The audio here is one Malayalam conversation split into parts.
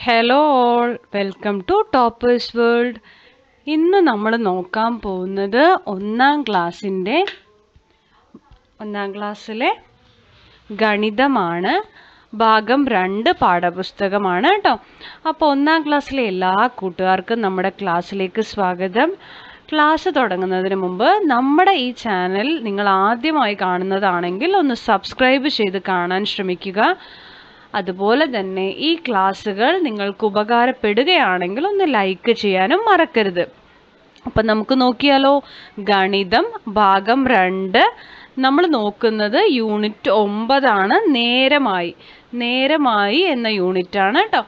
Hello all, welcome to toppers world. ഇന്ന് നമ്മൾ നോക്കാൻ പോകുന്നത് ഒന്നാം ക്ലാസ്സിലെ ഗണിതമാണ്. ഭാഗം 2 പാഠപുസ്തകമാണ് കേട്ടോ. അപ്പോൾ ഒന്നാം ക്ലാസ്സിലെ എല്ലാ കൂട്ടുകാർക്കും നമ്മുടെ ക്ലാസ്സിലേക്ക് സ്വാഗതം. ക്ലാസ് തുടങ്ങുന്നതിന് മുമ്പ് നമ്മുടെ ഈ ചാനൽ നിങ്ങൾ ആദ്യമായി കാണുന്നതാണെങ്കിൽ ഒന്ന് സബ്സ്ക്രൈബ് ചെയ്ത് കാണാൻ ശ്രമിക്കുക. അതുപോലെ തന്നെ ഈ ക്ലാസ്സുകൾ നിങ്ങൾക്ക് ഉപകാരപ്പെടുകയാണെങ്കിൽ ഒന്ന് ലൈക്ക് ചെയ്യാനും മറക്കരുത്. അപ്പം നമുക്ക് നോക്കിയാലോ. ഗണിതം ഭാഗം 2 നമ്മൾ നോക്കുന്നത് യൂണിറ്റ് 9 നേരമായി എന്ന യൂണിറ്റാണ് കേട്ടോ.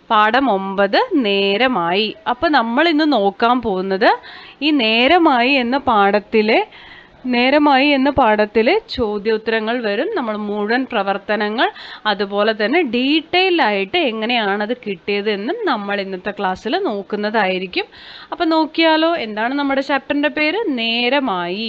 പാഠം 9 നേരമായി. അപ്പം നമ്മൾ ഇന്ന് നോക്കാൻ പോകുന്നത് ഈ നേരമായി എന്ന പാഠത്തിലെ ചോദ്യോത്തരങ്ങൾ വരും. നമ്മൾ മുഴുവൻ പ്രവർത്തനങ്ങൾ അതുപോലെ തന്നെ ഡീറ്റെയിൽ ആയിട്ട് എങ്ങനെയാണത് കിട്ടിയത് എന്നും നമ്മൾ ഇന്നത്തെ ക്ലാസ്സിൽ നോക്കുന്നതായിരിക്കും. അപ്പം നോക്കിയാലോ. എന്താണ് നമ്മുടെ ചാപ്റ്ററിൻ്റെ പേര്? നേരമായി.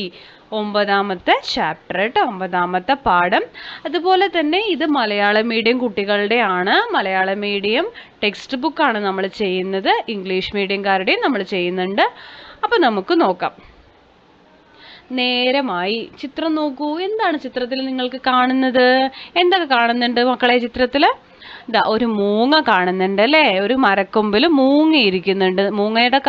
9ാമത്തെ ചാപ്റ്റർ കേട്ടോ, 9ാമത്തെ പാഠം. അതുപോലെ തന്നെ ഇത് മലയാളം മീഡിയം കുട്ടികളുടെ ആണ്. മലയാളം മീഡിയം ടെക്സ്റ്റ് ബുക്കാണ് നമ്മൾ ചെയ്യുന്നത്. ഇംഗ്ലീഷ് മീഡിയംകാരുടെയും നമ്മൾ ചെയ്യുന്നുണ്ട്. അപ്പം നമുക്ക് നോക്കാം. നേരമായി. ചിത്രം നോക്കൂ. എന്താണ് ചിത്രത്തിൽ നിങ്ങൾക്ക് കാണുന്നത്? എന്തൊക്കെ കാണുന്നുണ്ട് മക്കളെ ചിത്രത്തിൽ? ഇതാ ഒരു മൂങ്ങ കാണുന്നുണ്ട് അല്ലേ? ഒരു മരക്കൊമ്പിൽ മൂങ്ങ ഇരിക്കുന്നുണ്ട്. മൂങ്ങയുടെ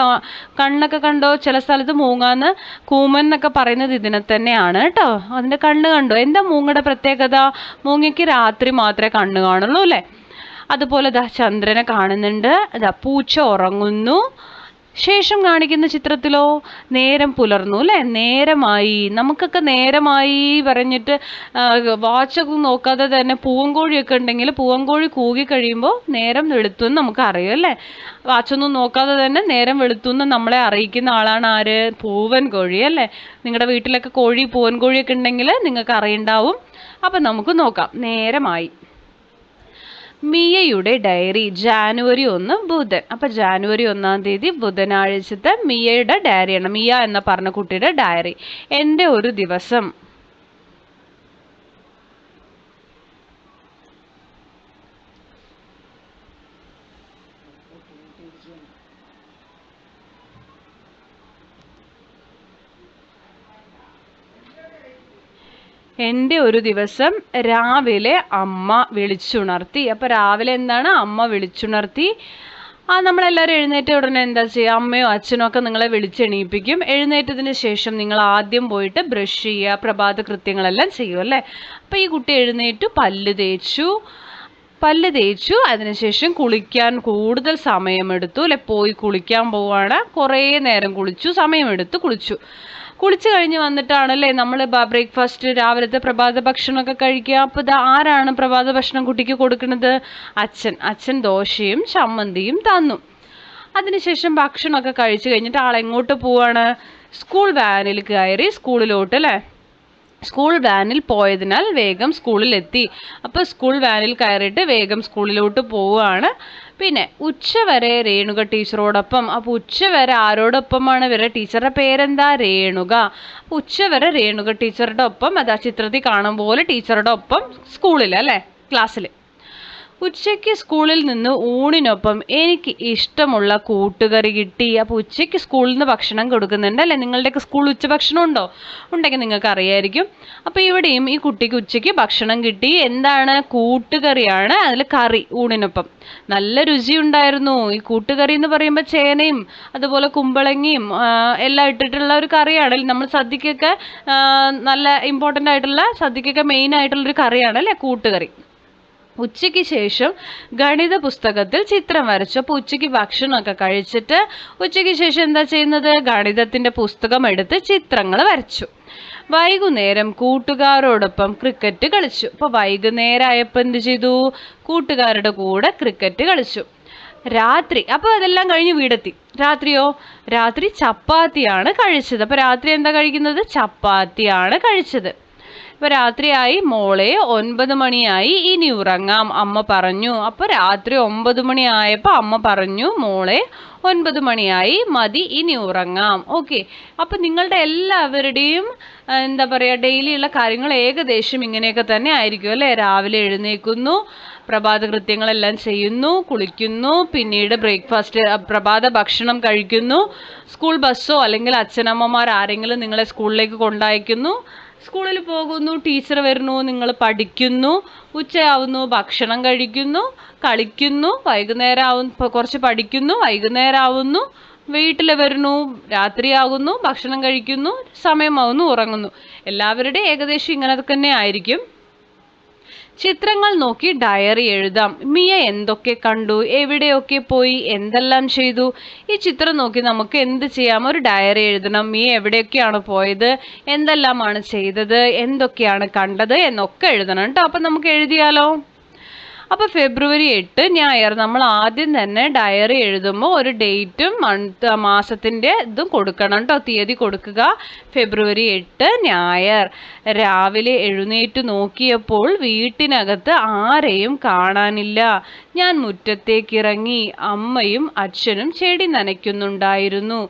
കണ്ണൊക്കെ കണ്ടോ? ചില സ്ഥലത്ത് മൂങ്ങാന്ന് കൂമൻ എന്നൊക്കെ പറയുന്നത് ഇതിനെ തന്നെയാണ് കേട്ടോ. അതിൻ്റെ കണ്ണ് കണ്ടോ? എന്താ മൂങ്ങയുടെ പ്രത്യേകത? മൂങ്ങയ്ക്ക് രാത്രി മാത്രമേ കണ്ണ് കാണുള്ളൂ അല്ലേ? അതുപോലെ ഇതാ ചന്ദ്രനെ കാണുന്നുണ്ട്. ഇതാ പൂച്ച ഉറങ്ങുന്നു. ശേഷം കാണിക്കുന്ന ചിത്രത്തിലോ നേരം പുലർന്നു അല്ലേ? നേരമായി. നമുക്കൊക്കെ നേരമായി പറഞ്ഞിട്ട് വാച്ചൊക്കെ നോക്കാതെ തന്നെ പൂവൻകോഴിയൊക്കെ ഉണ്ടെങ്കിൽ പൂവൻകോഴി കൂകി കഴിയുമ്പോൾ നേരം വെളുത്തു എന്ന് നമുക്ക് അറിയാം അല്ലേ? വാച്ചൊന്നും നോക്കാതെ തന്നെ നേരം വെളുത്തു എന്ന് നമ്മളെ അറിയിക്കുന്ന ആളാണ് ആര്? പൂവൻകോഴി അല്ലേ? നിങ്ങളുടെ വീട്ടിലൊക്കെ പൂവൻകോഴിയൊക്കെ ഉണ്ടെങ്കിൽ നിങ്ങൾക്ക് അറിയുണ്ടാവും. അപ്പം നമുക്ക് നോക്കാം. നേരമായി. മിയയുടെ ഡയറി. ജാനുവരി 1 ബുധൻ. അപ്പം ജാനുവരി 1-ാം തീയതി ബുധനാഴ്ചത്തെ മിയയുടെ ഡയറിയാണ്. മിയ എന്ന പറഞ്ഞ കുട്ടിയുടെ ഡയറി. എൻ്റെ ഒരു ദിവസം. എൻ്റെ ഒരു ദിവസം രാവിലെ അമ്മ വിളിച്ചുണർത്തി. അപ്പം രാവിലെ എന്താണ്? അമ്മ വിളിച്ചുണർത്തി. നമ്മളെല്ലാവരും എഴുന്നേറ്റ ഉടനെ എന്താ ചെയ്യുക? അമ്മയോ അച്ഛനോ ഒക്കെ നിങ്ങളെ വിളിച്ചെണീപ്പിക്കും. എഴുന്നേറ്റതിന് ശേഷം നിങ്ങൾ ആദ്യം പോയിട്ട് ബ്രഷ് ചെയ്യുക, പ്രഭാത കൃത്യങ്ങളെല്ലാം ചെയ്യും അല്ലേ? അപ്പം ഈ കുട്ടി എഴുന്നേറ്റു, പല്ല് തേച്ചു. അതിനുശേഷം കുളിക്കാൻ കൂടുതൽ സമയമെടുത്തു അല്ലെ? പോയി കുളിക്കാൻ പോവാണ്. കുറേ നേരം സമയമെടുത്ത് കുളിച്ചു കഴിഞ്ഞ് വന്നിട്ടാണല്ലേ നമ്മൾ ബ്രേക്ക്ഫാസ്റ്റ്, രാവിലത്തെ പ്രഭാത ഭക്ഷണമൊക്കെ കഴിക്കുക. അപ്പോൾ ഇത് ആരാണ് പ്രഭാത ഭക്ഷണം കുട്ടിക്ക് കൊടുക്കുന്നത്? അച്ഛൻ ദോശയും ചമ്മന്തിയും തന്നു. അതിനുശേഷം ഭക്ഷണമൊക്കെ കഴിച്ചു കഴിഞ്ഞിട്ട് ആളെങ്ങോട്ട് പോവാണ്? സ്കൂൾ വാനിൽ കയറി സ്കൂളിലോട്ട് അല്ലേ? സ്കൂൾ വാനിൽ പോയതിനാൽ വേഗം സ്കൂളിലെത്തി. അപ്പോൾ സ്കൂൾ വാനിൽ കയറിയിട്ട് വേഗം സ്കൂളിലോട്ട് പോവുകയാണ്. പിന്നെ ഉച്ചവരെ രേണുക ടീച്ചറോടൊപ്പം. അപ്പോൾ ഉച്ചവരെ ആരോടൊപ്പമാണ് ഇവരുടെ ടീച്ചറുടെ പേരെന്താ? രേണുക. ഉച്ചവരെ രേണുക ടീച്ചറുടെ ഒപ്പം, അതാ ചിത്രത്തിൽ കാണും പോലെ ടീച്ചറുടെ ഒപ്പം സ്കൂളിൽ അല്ലേ? ക്ലാസ്സിൽ. ഉച്ചയ്ക്ക് സ്കൂളിൽ നിന്ന് ഊണിനൊപ്പം എനിക്ക് ഇഷ്ടമുള്ള കൂട്ടുകറി കിട്ടി. അപ്പോൾ ഉച്ചയ്ക്ക് സ്കൂളിൽ നിന്ന് ഭക്ഷണം കൊടുക്കുന്നുണ്ട് അല്ലേ? നിങ്ങളുടെയൊക്കെ സ്കൂളിൽ ഉച്ചഭക്ഷണം ഉണ്ടോ? ഉണ്ടെങ്കിൽ നിങ്ങൾക്ക് അറിയായിരിക്കും. അപ്പോൾ ഇവിടെയും ഈ കുട്ടിക്ക് ഉച്ചയ്ക്ക് ഭക്ഷണം കിട്ടി. എന്താണ്? കൂട്ടുകറിയാണ്. അതിൽ കറി ഊണിനൊപ്പം. നല്ല രുചിയുണ്ടായിരുന്നു. ഈ കൂട്ടുകറി എന്ന് പറയുമ്പോൾ ചേനയും അതുപോലെ കുമ്പളങ്ങയും എല്ലാം ഇട്ടിട്ടുള്ള ഒരു കറിയാണ്. നമ്മൾ സദ്യക്കൊക്കെ നല്ല ഇമ്പോർട്ടൻ്റ് ആയിട്ടുള്ള, സദ്യക്കൊക്കെ മെയിൻ ആയിട്ടുള്ളൊരു കറിയാണ് അല്ലേ കൂട്ടുകറി. ഉച്ചയ്ക്ക് ശേഷം ഗണിത പുസ്തകത്തിൽ ചിത്രം വരച്ചു. അപ്പോൾ ഉച്ചയ്ക്ക് ഭക്ഷണമൊക്കെ കഴിച്ചിട്ട് ഉച്ചയ്ക്ക് ശേഷം എന്താ ചെയ്യുന്നത്? ഗണിതത്തിൻ്റെ പുസ്തകം എടുത്ത് ചിത്രങ്ങൾ വരച്ചു. വൈകുന്നേരം കൂട്ടുകാരോടൊപ്പം ക്രിക്കറ്റ് കളിച്ചു. അപ്പോൾ വൈകുന്നേരം ആയപ്പോൾ എന്ത് ചെയ്തു? കൂട്ടുകാരുടെ കൂടെ ക്രിക്കറ്റ് കളിച്ചു. രാത്രി. അപ്പോൾ അതെല്ലാം കഴിഞ്ഞ് വീടെത്തി. രാത്രിയോ? രാത്രി ചപ്പാത്തിയാണ് കഴിച്ചത്. അപ്പോൾ രാത്രി എന്താ കഴിക്കുന്നത്? ചപ്പാത്തിയാണ് കഴിച്ചത്. അപ്പൊ രാത്രിയായി മോളെ 9 മണിയായി, ഇനി ഉറങ്ങാം അമ്മ പറഞ്ഞു. അപ്പൊ രാത്രി 9 മണി ആയപ്പോ അമ്മ പറഞ്ഞു, മോളെ 9 മണിയായി, മതി, ഇനി ഉറങ്ങാം. ഓക്കെ. അപ്പൊ നിങ്ങളുടെ എല്ലാവരുടെയും എന്താ പറയാ, ഡെയിലി ഉള്ള കാര്യങ്ങൾ ഏകദേശം ഇങ്ങനെയൊക്കെ തന്നെ ആയിരിക്കും അല്ലെ. രാവിലെ എഴുന്നേൽക്കുന്നു, പ്രഭാത കൃത്യങ്ങളെല്ലാം ചെയ്യുന്നു, കുളിക്കുന്നു, പിന്നീട് ബ്രേക്ക്ഫാസ്റ്റ് പ്രഭാത ഭക്ഷണം കഴിക്കുന്നു, സ്കൂൾ ബസ്സോ അല്ലെങ്കിൽ അച്ഛനമ്മമാർ ആരെങ്കിലും നിങ്ങളെ സ്കൂളിലേക്ക് കൊണ്ടയക്കുന്നു, സ്കൂളിൽ പോകുന്നു, ടീച്ചർ വരുന്നു, നിങ്ങൾ പഠിക്കുന്നു, ഉച്ചയാവുന്നു, ഭക്ഷണം കഴിക്കുന്നു, കളിക്കുന്നു, വൈകുന്നേരം ആവുന്നു, കുറച്ച് പഠിക്കുന്നു, വൈകുന്നേരം ആവുന്നു, വീട്ടിൽ വരുന്നു, രാത്രിയാകുന്നു, ഭക്ഷണം കഴിക്കുന്നു, സമയമാവുന്നു, ഉറങ്ങുന്നു. എല്ലാവരുടെയും ഏകദേശം ഇങ്ങനെ തന്നെ ആയിരിക്കും. ചിത്രങ്ങൾ നോക്കി ഡയറി എഴുതാം. മിയ എന്തൊക്കെ കണ്ടു, എവിടെയൊക്കെ പോയി, എന്തെല്ലാം ചെയ്തു? ഈ ചിത്രം നോക്കി നമുക്ക് എന്ത് ചെയ്യാം? ഒരു ഡയറി എഴുതണം. മിയ എവിടെയൊക്കെയാണ് പോയത്, എന്തെല്ലാമാണ് ചെയ്തത്, എന്തൊക്കെയാണ് കണ്ടത് എന്നൊക്കെ എഴുതണം കേട്ടോ. അപ്പൊ നമുക്ക് എഴുതിയാലോ? അപ്പോൾ ഫെബ്രുവരി 8 ഞായർ. നമ്മൾ ആദ്യം തന്നെ ഡയറി എഴുതുമ്പോൾ ഒരു ഡേറ്റും മാസത്തിൻ്റെ ഇതും കൊടുക്കണം കേട്ടോ, തീയതി കൊടുക്കുക. ഫെബ്രുവരി 8 ഞായർ. രാവിലെ എഴുന്നേറ്റ് നോക്കിയപ്പോൾ വീട്ടിനകത്ത് ആരെയും കാണാനില്ല. ഞാൻ മുറ്റത്തേക്കിറങ്ങി. അമ്മയും അച്ഛനും ചെടി നനയ്ക്കുന്നുണ്ടായിരുന്നു.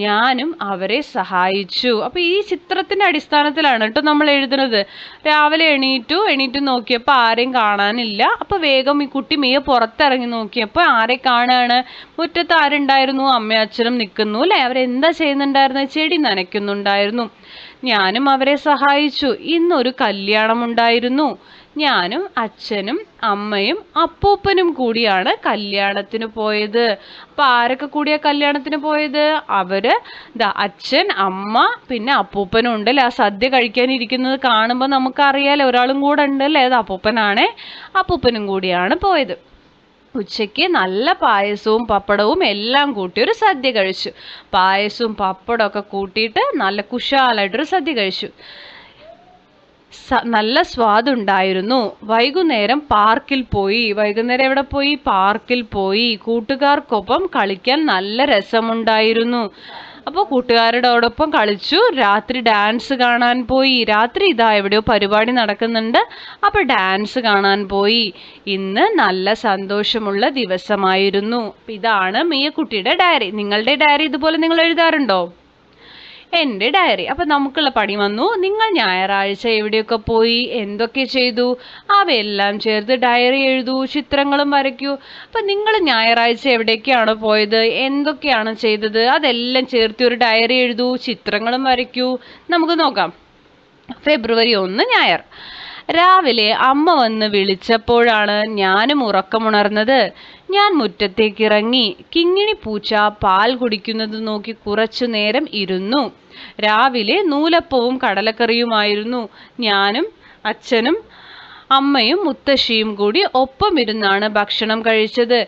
ഞാനും അവരെ സഹായിച്ചു. അപ്പോൾ ഈ ചിത്രത്തിൻ്റെ അടിസ്ഥാനത്തിലാണ് കേട്ടോ നമ്മൾ എഴുതുന്നത്. രാവിലെ എണീറ്റു നോക്കിയപ്പോൾ ആരെയും കാണാനില്ല. അപ്പോൾ വേഗം ഈ കുട്ടി മിയ പുറത്തിറങ്ങി നോക്കിയപ്പോൾ ആരെ കാണാണ്? മുറ്റത്ത് ആരുണ്ടായിരുന്നു? അമ്മയും അച്ഛനും നിൽക്കുന്നു അല്ലേ. അവരെന്താ ചെയ്യുന്നുണ്ടായിരുന്നു? ചെടി നനയ്ക്കുന്നുണ്ടായിരുന്നു. ഞാനും അവരെ സഹായിച്ചു. ഇന്നൊരു കല്യാണമുണ്ടായിരുന്നു. ഞാനും അച്ഛനും അമ്മയും അപ്പൂപ്പനും കൂടിയാണ് കല്യാണത്തിന് പോയത്. അപ്പൊ ആരൊക്കെ കൂടിയാ കല്യാണത്തിന് പോയത്? അവര് അച്ഛൻ, അമ്മ, പിന്നെ അപ്പൂപ്പനും ഉണ്ട് അല്ലെ. ആ സദ്യ കഴിക്കാനിരിക്കുന്നത് കാണുമ്പോൾ നമുക്കറിയാലോ ഒരാളും കൂടെ ഉണ്ട് അല്ലേ. അത് അപ്പൂപ്പനാണേ. അപ്പൂപ്പനും കൂടിയാണ് പോയത്. ഉച്ചയ്ക്ക് നല്ല പായസവും പപ്പടവും എല്ലാം കൂട്ടി ഒരു സദ്യ കഴിച്ചു. പായസവും പപ്പടമൊക്കെ കൂട്ടിയിട്ട് നല്ല കുശാലായിട്ടൊരു സദ്യ കഴിച്ചു. നല്ല സ്വാദുണ്ടായിരുന്നു. വൈകുന്നേരം പാർക്കിൽ പോയി. വൈകുന്നേരം എവിടെ പോയി? പാർക്കിൽ പോയി. കൂട്ടുകാർക്കൊപ്പം കളിക്കാൻ നല്ല രസമുണ്ടായിരുന്നു. അപ്പോൾ കൂട്ടുകാരോടൊപ്പം കളിച്ചു. രാത്രി ഡാൻസ് കാണാൻ പോയി. രാത്രി ഇതാ എവിടെയോ പരിപാടി നടക്കുന്നുണ്ട്, അപ്പോൾ ഡാൻസ് കാണാൻ പോയി. ഇന്ന് നല്ല സന്തോഷമുള്ള ദിവസമായിരുന്നു. ഇതാണ് മിയക്കുട്ടിയുടെ ഡയറി. നിങ്ങളുടെ ഡയറി ഇതുപോലെ നിങ്ങൾ എഴുതാറുണ്ടോ? എൻ്റെ ഡയറി. അപ്പം നമുക്കുള്ള പണി വന്നു. നിങ്ങൾ ഞായറാഴ്ച എവിടെയൊക്കെ പോയി, എന്തൊക്കെ ചെയ്തു, അവയെല്ലാം ചേർത്ത് ഡയറി എഴുതൂ, ചിത്രങ്ങളും വരയ്ക്കൂ. അപ്പം നിങ്ങൾ ഞായറാഴ്ച എവിടേക്കാണ് പോയത്, എന്തൊക്കെയാണ് ചെയ്തത്, അതെല്ലാം ചേർത്ത് ഒരു ഡയറി എഴുതൂ, ചിത്രങ്ങളും വരയ്ക്കൂ. നമുക്ക് നോക്കാം. ഫെബ്രുവരി 1 ഞായർ. രാവിലെ അമ്മ വന്ന് വിളിച്ചപ്പോഴാണ് ഞാനും ഉറക്കമുണർന്നത്. ഞാൻ മുറ്റത്തേക്കിറങ്ങി. കിങ്ങിണി പൂച്ച പാൽ കുടിക്കുന്നത് നോക്കി കുറച്ചു നേരം ഇരുന്നു. രാവിലെ നൂലപ്പവും കടലക്കറിയുമായിരുന്നു. ഞാനും അച്ഛനും അമ്മയും മുത്തശ്ശിയും കൂടി ഒപ്പം ഇരുന്നാണ് ഭക്ഷണം കഴിച്ചത്.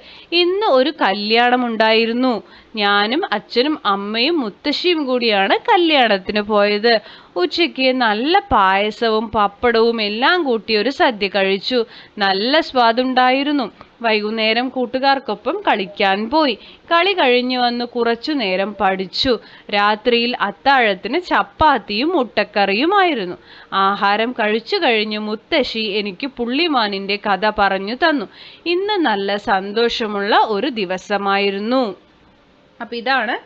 ഇന്ന് ഒരു കല്യാണമുണ്ടായിരുന്നു. ഞാനും അച്ഛനും അമ്മയും മുത്തശ്ശിയും കൂടിയാണ് കല്യാണത്തിന് പോയത്. ഉച്ചയ്ക്ക് നല്ല പായസവും പപ്പടവും എല്ലാം കൂട്ടി ഒരു സദ്യ കഴിച്ചു. നല്ല സ്വാദുണ്ടായിരുന്നു. വൈകുന്നേരം കൂട്ടുകാർക്കൊപ്പം കളിക്കാൻ പോയി. കളി കഴിഞ്ഞു വന്ന് കുറച്ചു നേരം പഠിച്ചു. രാത്രിയിൽ അത്താഴത്തിന് ചപ്പാത്തിയും മുട്ടക്കറിയുമായിരുന്നു. ആഹാരം കഴിച്ചു കഴിഞ്ഞ് മുത്തശ്ശി എനിക്ക് പുള്ളിമാനിന്റെ കഥ പറഞ്ഞു തന്നു. ഇന്ന് നല്ല സന്തോഷമുള്ള ഒരു ദിവസമായിരുന്നു. അപ്പം ഇതാണ്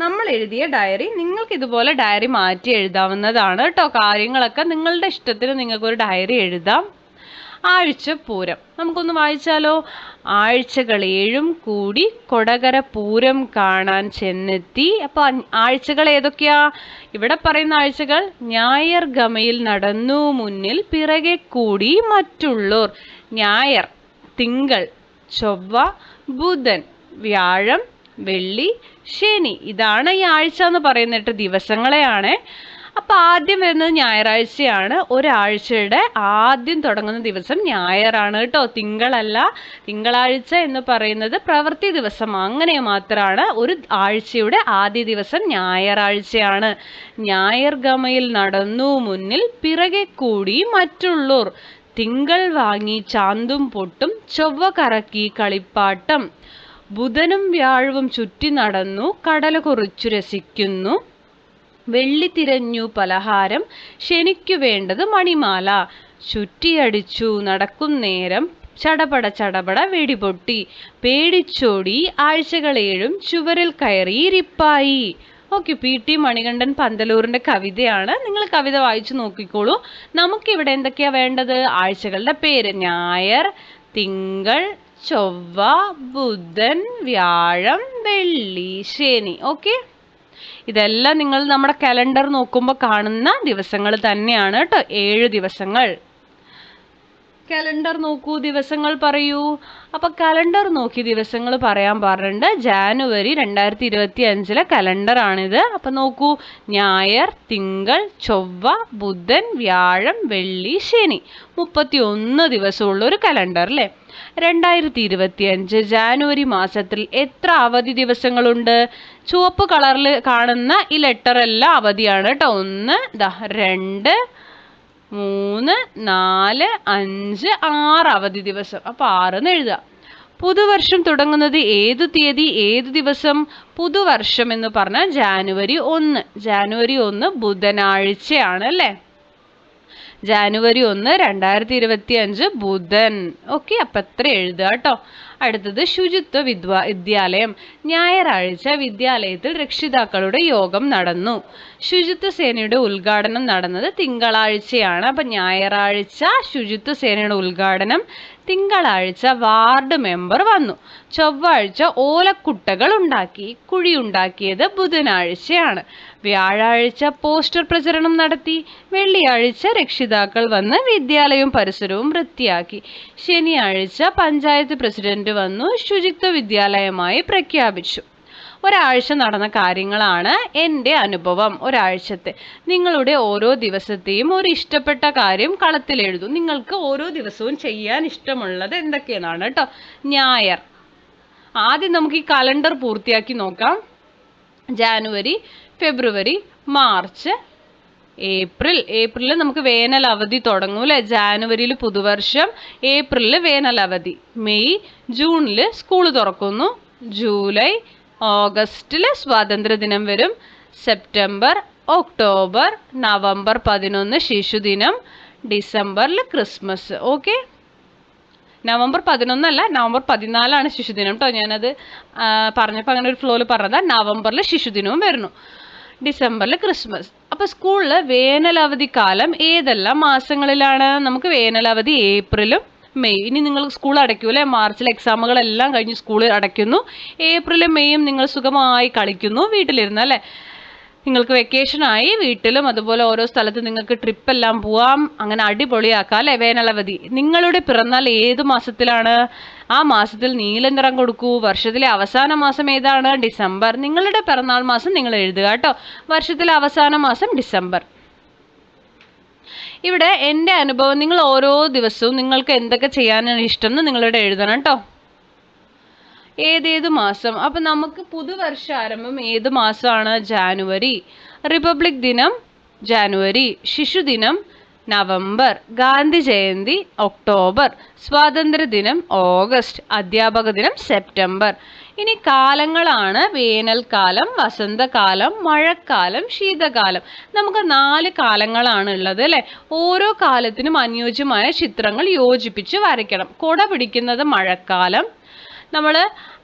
നമ്മൾ എഴുതിയ ഡയറി. നിങ്ങൾക്ക് ഇതുപോലെ ഡയറി മാറ്റി എഴുതാവുന്നതാണ് കേട്ടോ. കാര്യങ്ങളൊക്കെ നിങ്ങളുടെ ഇഷ്ടത്തിന് നിങ്ങൾക്കൊരു ഡയറി എഴുതാം. ആഴ്ചപ്പൂരം നമുക്കൊന്ന് വായിച്ചാലോ? ആഴ്ചകൾ 7 കൂടി കൊടകര പൂരം കാണാൻ ചെന്നെത്തി. അപ്പൊ ആഴ്ചകൾ ഏതൊക്കെയാ ഇവിടെ പറയുന്ന ആഴ്ചകൾ? ഞായർ ഗമയിൽ നടന്നു, മുന്നിൽ പിറകെ കൂടി മറ്റുള്ളോർ. ഞായർ, തിങ്കൾ, ചൊവ്വ, ബുധൻ, വ്യാഴം, വെള്ളി, ശനി. ഇതാണ് ഈ ആഴ്ച എന്ന് പറയുന്ന 8 ദിവസങ്ങളെയാണ്. അപ്പൊ ആദ്യം വരുന്നത് ഞായറാഴ്ചയാണ്. ഒരാഴ്ചയുടെ ആദ്യം തുടങ്ങുന്ന ദിവസം ഞായറാണ് കേട്ടോ, തിങ്കളല്ല. തിങ്കളാഴ്ച എന്ന് പറയുന്നത് പ്രവൃത്തി ദിവസം, അങ്ങനെ മാത്രമാണ്. ഒരു ആഴ്ചയുടെ ആദ്യ ദിവസം ഞായറാഴ്ചയാണ്. ഞായർ ഗമയിൽ നടന്നു, മുന്നിൽ പിറകെ കൂടി മറ്റുള്ളോർ. തിങ്കൾ വാങ്ങി ചാന്തും പൊട്ടും, ചൊവ്വ കറക്കി കളിപ്പാട്ടം. ബുധനും വ്യാഴവും ചുറ്റി നടന്നു, കടല കുറിച്ചു രസിക്കുന്നു. വെള്ളി തിരഞ്ഞു പലഹാരം, ശനിക്കു വേണ്ടത് മണിമാല. ചുറ്റിയടിച്ചു നടക്കും നേരം, ചടപട ചടപട വെടിപൊട്ടി. പേടിച്ചോടി ആഴ്ചകളേഴും, ചുവരിൽ കയറി ഇരിപ്പായി. ഓക്കെ, PT മണികണ്ഠൻ പന്തലൂരിന്റെ കവിതയാണ്. നിങ്ങൾ കവിത വായിച്ചു നോക്കിക്കോളൂ. നമുക്കിവിടെ എന്തൊക്കെയാ വേണ്ടത്? ആഴ്ചകളുടെ പേര്: ഞായർ, തിങ്കൾ, ചൊവ്വ, ബുധൻ, വ്യാഴം, വെള്ളി, ശനി. ഓക്കെ, ഇതെല്ലാം നിങ്ങൾ നമ്മുടെ കലണ്ടർ നോക്കുമ്പോൾ കാണുന്ന ദിവസങ്ങൾ തന്നെയാണ് കേട്ടോ. 7 ദിവസങ്ങൾ. കലണ്ടർ നോക്കൂ, ദിവസങ്ങൾ പറയൂ. അപ്പൊ കലണ്ടർ നോക്കി ദിവസങ്ങൾ പറയാൻ പറഞ്ഞിട്ടുണ്ട്. ജാനുവരി 2025 കലണ്ടർ ആണിത്. അപ്പൊ നോക്കൂ: ഞായർ, തിങ്കൾ, ചൊവ്വ, ബുധൻ, വ്യാഴം, വെള്ളി, ശനി. 31 ദിവസമുള്ള ഒരു കലണ്ടർ അല്ലേ? 2025 ജാനുവരി മാസത്തിൽ എത്ര അവധി ദിവസങ്ങളുണ്ട്? ചുവപ്പ് കളറിൽ കാണുന്ന ഈ ലെറ്റർ എല്ലാം അവധിയാണ് കേട്ടോ. 1, 2, 3, 4, 5, 6 അവധി ദിവസം. അപ്പൊ 6 എന്ന് എഴുതുക. പുതുവർഷം തുടങ്ങുന്നത് ഏതു തീയതി, ഏതു ദിവസം? പുതുവർഷം എന്ന് പറഞ്ഞാൽ ജാനുവരി 1. ജാനുവരി 1 ബുധനാഴ്ചയാണ് അല്ലേ? ജാനുവരി 1, 2025 ബുധൻ. ഓക്കെ, അപ്പൊ എത്ര എഴുതുക കേട്ടോ. അടുത്തത് ശുചിത്വ വിദ്യാലയം. ഞായറാഴ്ച വിദ്യാലയത്തിൽ രക്ഷിതാക്കളുടെ യോഗം നടന്നു. ശുചിത്വ സേനയുടെ ഉദ്ഘാടനം നടന്നത് തിങ്കളാഴ്ചയാണ്. അപ്പൊ ഞായറാഴ്ച ശുചിത്വ സേനയുടെ ഉദ്ഘാടനം, തിങ്കളാഴ്ച വാർഡ് മെമ്പർ വന്നു. ചൊവ്വാഴ്ച ഓലക്കുട്ടകൾ ഉണ്ടാക്കി. കുഴിയുണ്ടാക്കിയത് ബുധനാഴ്ചയാണ്. വ്യാഴാഴ്ച പോസ്റ്റർ പ്രചരണം നടത്തി. വെള്ളിയാഴ്ച രക്ഷിതാക്കൾ വന്ന് വിദ്യാലയവും പരിസരവും വൃത്തിയാക്കി. ശനിയാഴ്ച പഞ്ചായത്ത് പ്രസിഡന്റ് വന്നു ശുചിത്വ വിദ്യാലയമായി പ്രഖ്യാപിച്ചു. ഒരാഴ്ച നടന്ന കാര്യങ്ങളാണ് എൻ്റെ അനുഭവം. ഒരാഴ്ചത്തെ നിങ്ങളുടെ ഓരോ ദിവസത്തെയും ഒരു ഇഷ്ടപ്പെട്ട കാര്യം കളത്തിൽ എഴുതും. നിങ്ങൾക്ക് ഓരോ ദിവസവും ചെയ്യാൻ ഇഷ്ടമുള്ളത് എന്തൊക്കെയാണ് കേട്ടോ. ഞായർ. ആദ്യം നമുക്ക് ഈ കലണ്ടർ പൂർത്തിയാക്കി നോക്കാം. ജാനുവരി, ഫെബ്രുവരി, മാർച്ച്, ഏപ്രിലിൽ നമുക്ക് വേനൽ അവധി തുടങ്ങും അല്ലെ? ജാനുവരിയിൽ പുതുവർഷം, ഏപ്രിലിൽ വേനൽ അവധി. മെയ്, ജൂണിൽ സ്കൂൾ തുറക്കുന്നു. ജൂലൈ, ഓഗസ്റ്റിൽ സ്വാതന്ത്ര്യദിനം വരും. സെപ്റ്റംബർ, ഒക്ടോബർ, നവംബർ 11 ശിശുദിനം, ഡിസംബറിൽ ക്രിസ്മസ്. ഓക്കെ, നവംബർ 11 അല്ല, നവംബർ 14 ശിശുദിനം കേട്ടോ. ഞാനത് പറഞ്ഞപ്പോൾ അങ്ങനെ ഒരു ഫ്ലോയിൽ പറഞ്ഞതാ. നവംബറിൽ ശിശുദിനവും വരുന്നു, ഡിസംബറിൽ ക്രിസ്മസ്. അപ്പൊ സ്കൂളിൽ വേനലവധിക്കാലം ഏതെല്ലാം മാസങ്ങളിലാണ്? നമുക്ക് വേനലവധി ഏപ്രിലും മെയ്. ഇനി നിങ്ങൾ സ്കൂൾ അടയ്ക്കൂലേ? മാർച്ചിൽ എക്സാമുകളെല്ലാം കഴിഞ്ഞ് സ്കൂൾ അടയ്ക്കുന്നു. ഏപ്രിലും മെയ്യും നിങ്ങൾ സുഖമായി കളിക്കുന്നു വീട്ടിലിരുന്ന് അല്ലേ? നിങ്ങൾക്ക് വെക്കേഷനായി വീട്ടിലും അതുപോലെ ഓരോ സ്ഥലത്ത് നിങ്ങൾക്ക് ട്രിപ്പ് എല്ലാം പോവാം. അങ്ങനെ അടിപൊളിയാക്കാം അല്ലേ വേനലവധി. നിങ്ങളുടെ പിറന്നാൾ ഏത് മാസത്തിലാണ്? ആ മാസത്തിൽ നീല നിറം കൊടുക്കൂ. വർഷത്തിലെ അവസാന മാസം ഏതാണ്? ഡിസംബർ. നിങ്ങളുടെ പിറന്നാൾ മാസം നിങ്ങൾ എഴുതുക കേട്ടോ. വർഷത്തിലെ അവസാന മാസം ഡിസംബർ. ഇവിടെ എൻ്റെ അനുഭവം, നിങ്ങൾ ഓരോ ദിവസവും നിങ്ങൾക്ക് എന്തൊക്കെ ചെയ്യാനാണ് ഇഷ്ടം എന്ന് നിങ്ങളിവിടെ എഴുതണം കേട്ടോ. ഏതേത് മാസം? അപ്പൊ നമുക്ക് പുതുവർഷാരംഭം ഏത് മാസമാണ്? ജാനുവരി. റിപ്പബ്ലിക് ദിനം ജാനുവരി, ശിശുദിനം നവംബർ, ഗാന്ധി ജയന്തി ഒക്ടോബർ, സ്വാതന്ത്ര്യദിനം ഓഗസ്റ്റ്, അധ്യാപക ദിനം സെപ്റ്റംബർ. ഇനി കാലങ്ങളാണ് വേനൽക്കാലം, വസന്തകാലം, മഴക്കാലം, ശീതകാലം. നമുക്ക് 4 കാലങ്ങളാണ് ഉള്ളത് അല്ലെ? ഓരോ കാലത്തിനും അനുയോജ്യമായ ചിത്രങ്ങൾ യോജിപ്പിച്ച് വരയ്ക്കണം. കുട പിടിക്കുന്നത് മഴക്കാലം. നമ്മൾ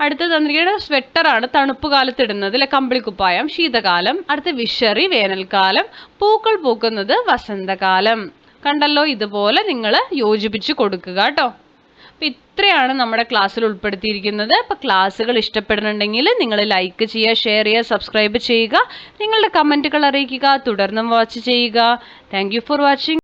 അടുത്ത് തന്നിരിക്കുന്ന സ്വെറ്ററാണ് തണുപ്പ് കാലത്ത് ഇടുന്നത് അല്ലെ? കമ്പിളിക്കുപ്പായം ശീതകാലം. അടുത്ത് വിഷറി വേനൽക്കാലം. പൂക്കൾ പൂക്കുന്നത് വസന്തകാലം. കണ്ടല്ലോ, ഇതുപോലെ നിങ്ങൾ യോജിപ്പിച്ച് കൊടുക്കുക കേട്ടോ. അപ്പം ഇത്രയാണ് നമ്മുടെ ക്ലാസ്സിൽ ഉൾപ്പെടുത്തിയിരിക്കുന്നത്. അപ്പം ക്ലാസ്സുകൾ ഇഷ്ടപ്പെടുന്നുണ്ടെങ്കിൽ നിങ്ങൾ ലൈക്ക് ചെയ്യുക, ഷെയർ ചെയ്യുക, സബ്സ്ക്രൈബ് ചെയ്യുക, നിങ്ങളുടെ കമൻറ്റുകൾ അറിയിക്കുക, തുടർന്നും വാച്ച് ചെയ്യുക. Thank you for watching.